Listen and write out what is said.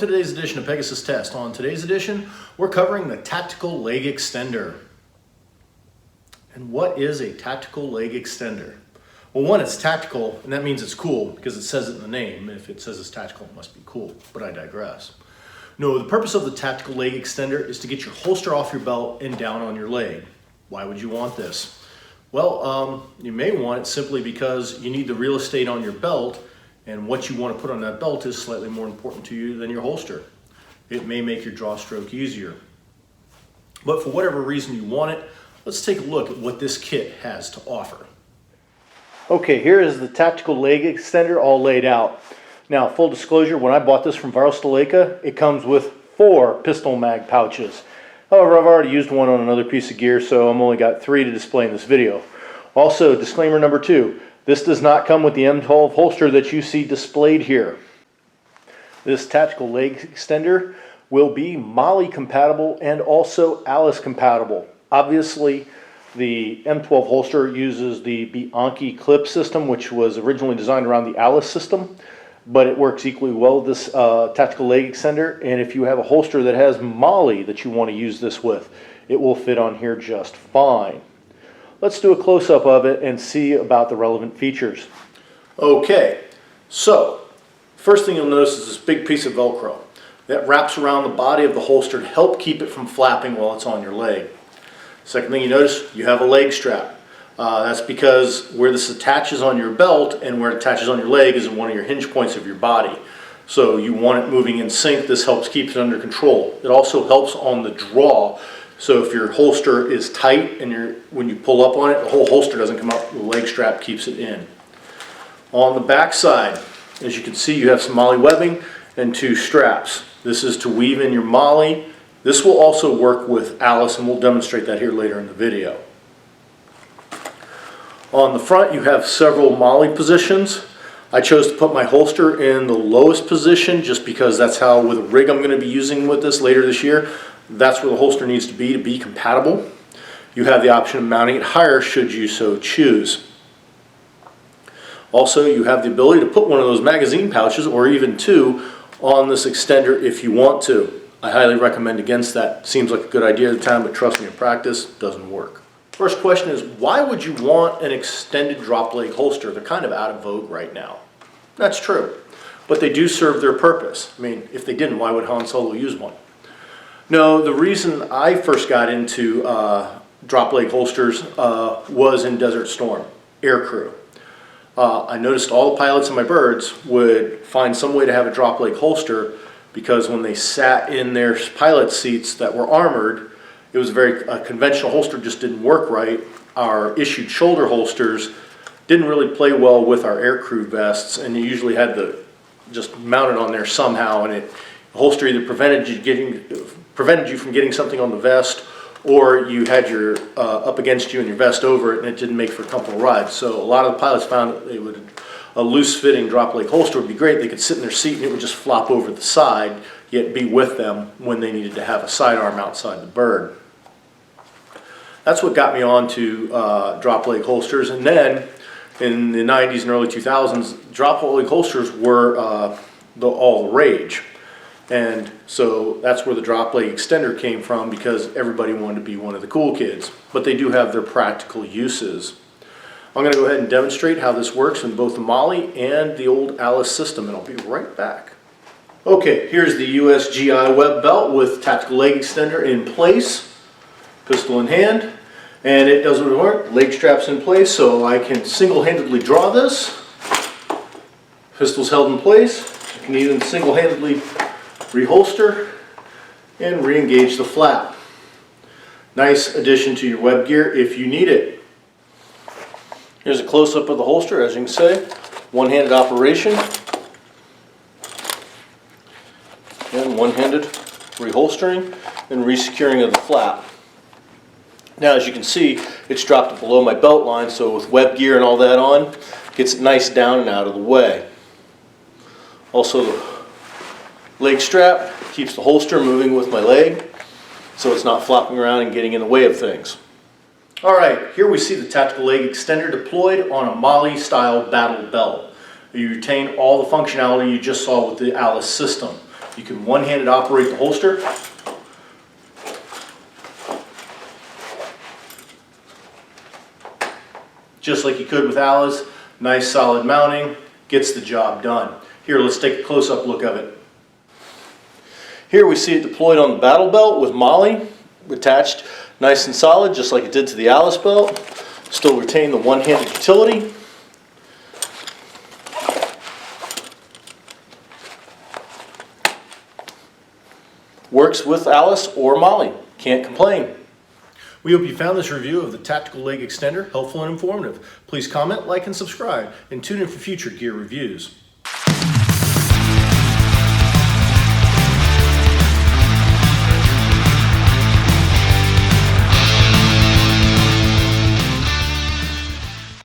to today's edition of Pegasus Test. On today's edition, we're covering the tactical leg extender. And what is a tactical leg extender? Well, one, it's tactical, and that means it's cool because it says it in the name. If it says it's tactical, it must be cool, but I digress. No, the purpose of the tactical leg extender is to get your holster off your belt and down on your leg. Why would you want this? Well, you may want it simply because you need the real estate on your belt, and what you want to put on that belt is slightly more important to you than your holster. It may make your draw stroke easier. But for whatever reason you want it, let's take a look at what this kit has to offer. Okay, here is the tactical leg extender all laid out. Now, full disclosure, when I bought this from Varel Sthalekha, it comes with 4 pistol mag pouches. However, I've already used one on another piece of gear, so I'm only got 3 to display in this video. Also, disclaimer number 2, this does not come with the M12 holster that you see displayed here. This tactical leg extender will be MOLLE compatible and also Alice compatible. Obviously, the M12 holster uses the Bianchi clip system, which was originally designed around the Alice system, but it works equally well with this tactical leg extender. And if you have a holster that has MOLLE that you want to use this with, it will fit on here just fine. Let's do a close-up of it and see about the relevant features. Okay, so first thing you'll notice is this big piece of Velcro that wraps around the body of the holster to help keep it from flapping while it's on your leg. Second thing you notice, you have a leg strap. That's because where this attaches on your belt and where it attaches on your leg is in one of your hinge points of your body. So you want it moving in sync. This helps keep it under control. It also helps on the draw. So if your holster is tight and when you pull up on it, the whole holster doesn't come out, the leg strap keeps it in. On the back side, as you can see, you have some MOLLE webbing and 2 straps. This is to weave in your MOLLE. This will also work with Alice, and we'll demonstrate that here later in the video. On the front, you have several MOLLE positions. I chose to put my holster in the lowest position just because that's how, with a rig I'm going to be using with this later this year, that's where the holster needs to be compatible. You have the option of mounting it higher should you so choose. Also, you have the ability to put one of those magazine pouches, or even 2, on this extender if you want to. I highly recommend against that. Seems like a good idea at the time, but trust me, in practice, it doesn't work. First question is, why would you want an extended drop leg holster? They're kind of out of vogue right now. That's true, but they do serve their purpose. I mean, if they didn't, why would Han Solo use one? No, the reason I first got into drop leg holsters was in Desert Storm, aircrew. I noticed all the pilots in my birds would find some way to have a drop leg holster because when they sat in their pilot seats that were armored, it was a conventional holster just didn't work right. Our issued shoulder holsters didn't really play well with our aircrew vests, and you usually had to just mount it on there somehow, and the holster either prevented you from getting something on the vest, or you had your up against you and your vest over it, and it didn't make for a comfortable ride. So a lot of the pilots found that a loose-fitting drop leg holster would be great. They could sit in their seat and it would just flop over the side, yet be with them when they needed to have a sidearm outside the bird. That's what got me on to drop leg holsters. And then in the 90s and early 2000s, drop leg holsters were all the rage. And so that's where the drop leg extender came from, because everybody wanted to be one of the cool kids. But they do have their practical uses. I'm going to go ahead and demonstrate how this works in both the MOLLE and the old Alice system, and I'll be right back. Okay, here's the USGI web belt with tactical leg extender in place, pistol in hand, and it does what it works. Leg straps in place so I can single-handedly draw this. Pistol's held in place. I can even single-handedly reholster and re-engage the flap. Nice addition to your web gear if you need it. Here's a close-up of the holster. As you can see, one-handed operation and one-handed reholstering and resecuring of the flap. Now, as you can see, it's dropped below my belt line, so with web gear and all that on, it gets it nice down and out of the way. Also, the leg strap keeps the holster moving with my leg, so it's not flopping around and getting in the way of things. Alright, here we see the tactical leg extender deployed on a MOLLE style battle belt. You retain all the functionality you just saw with the Alice system. You can one-handed operate the holster. Just like you could with Alice. Nice solid mounting, gets the job done. Here, let's take a close-up look of it. Here we see it deployed on the battle belt with Molly attached nice and solid, just like it did to the Alice belt. Still retain the one-handed utility. Works with Alice or Molly. Can't complain. We hope you found this review of the Tactical Leg Extender helpful and informative. Please comment, like, and subscribe, and tune in for future gear reviews.